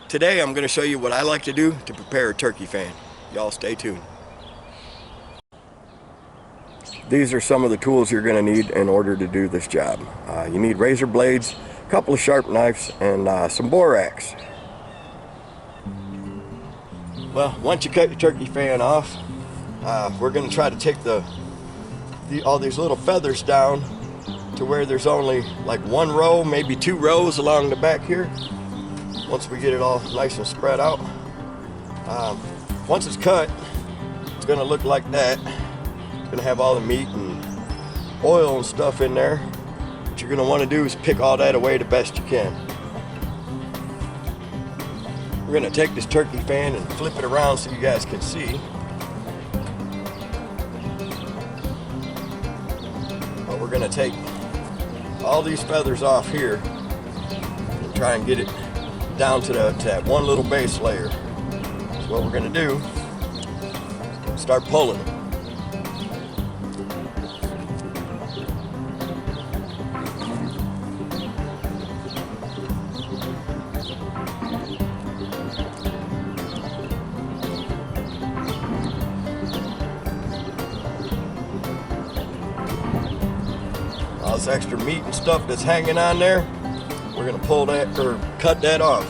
Today I'm going to show you what I like to do to prepare a turkey fan. Y'all stay tuned. These are some of the tools you're going to need in order to do this job. You need razor blades, a couple of sharp knives, and some borax. Well, once you cut your turkey fan off, we're going to try to take all these little feathers down to where there's only like one row, maybe two rows along the back here. Once we get it all nice and spread out, once it's cut, it's going to look like that. It's going to have all the meat and oil and stuff in there. What you're going to want to do is pick all that away the best you can. We're going to take this turkey fan and flip it around so you guys can see. But we're going to take all these feathers off here and try and get it down to that one little base layer. So what we're going to do, start pulling. All this extra meat and stuff that's hanging on there, we're going to pull that or cut that off.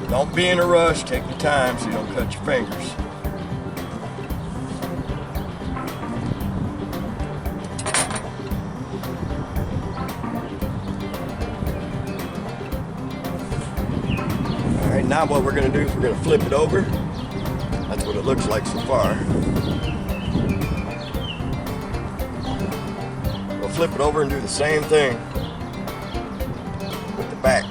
Don't be in a rush, take your time so you don't cut your fingers. Alright, now what we're going to do is we're going to flip it over. That's what it looks like so far. We'll flip it over and do the same thing with the back.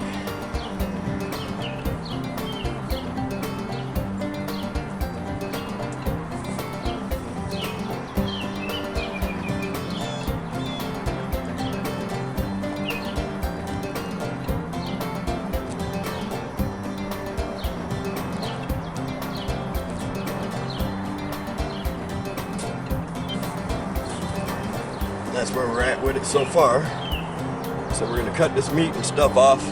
That's where we're at with it so far. So we're going to cut this meat and stuff off.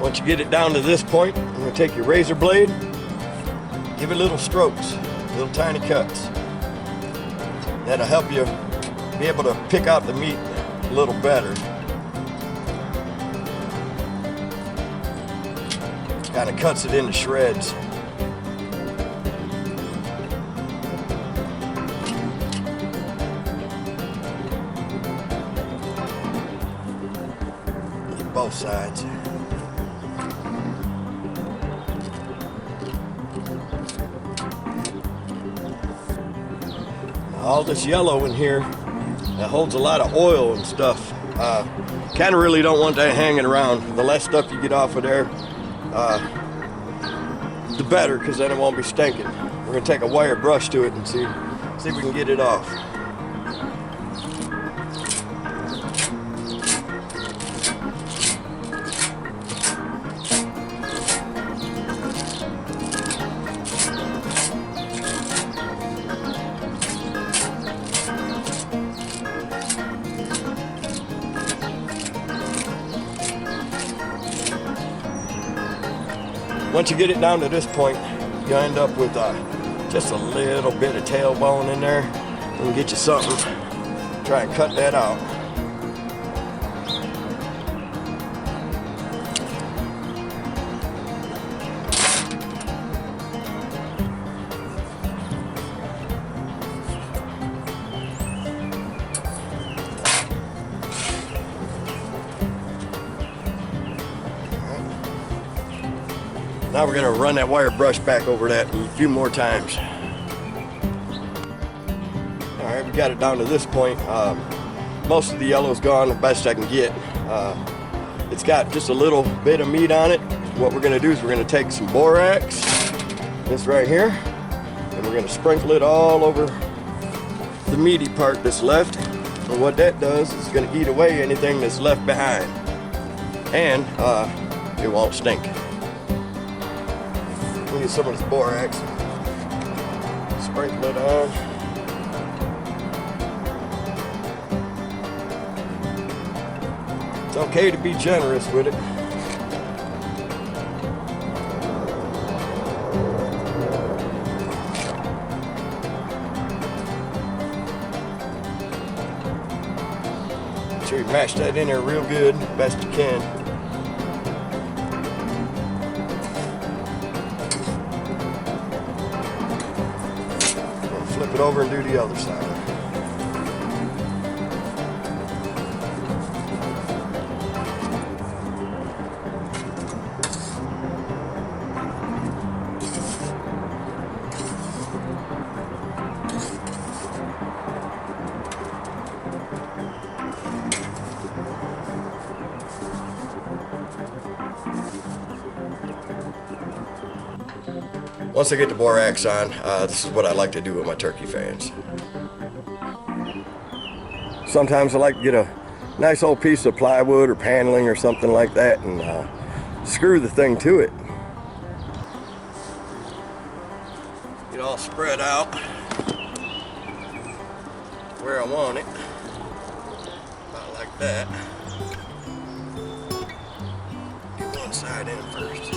Once you get it down to this point, you're going to take your razor blade, give it little strokes, little tiny cuts. That'll help you be able to pick out the meat a little better. Kind of cuts it into shreds. Get both sides. All this yellow in here, that holds a lot of oil and stuff. Kind of really don't want that hanging around. The less stuff you get off of there, the better, because then it won't be stinking. We're going to take a wire brush to it and see if we can get it off. Once you get it down to this point, you end up with just a little bit of tailbone in there. Let me get you something. Try and cut that out. Now we're gonna run that wire brush back over that a few more times. All right, we got it down to this point. Most of the yellow's gone, the best I can get. It's got just a little bit of meat on it. What we're gonna do is we're gonna take some borax, this right here, and we're gonna sprinkle it all over the meaty part that's left. And what that does is it's gonna eat away anything that's left behind. And it won't stink. We need some of this borax. Sprinkle it on. It's okay to be generous with it. Make sure you mash that in there real good, best you can. Flip it over and do the other side. Once I get the borax on, this is what I like to do with my turkey fans. Sometimes I like to get a nice old piece of plywood or paneling or something like that and screw the thing to it. Get all spread out where I want it. About like that. Get one side in first.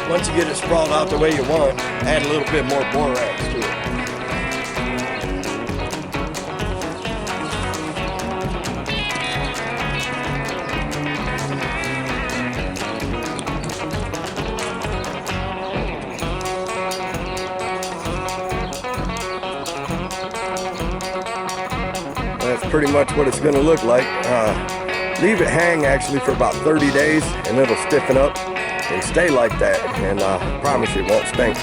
Once you get it sprawled out the way you want, add a little bit more borax to it. That's pretty much what it's going to look like. Leave it hang actually for about 30 days and it'll stiffen up and stay like that, and I promise you it won't stink.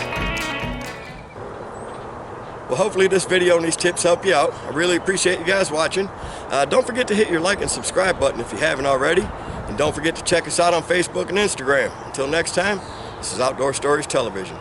Well, hopefully this video and these tips help you out. I really appreciate you guys watching. Don't forget to hit your like and subscribe button if you haven't already, and don't forget to check us out on Facebook and Instagram. Until next time, this is Outdoor Stories Television.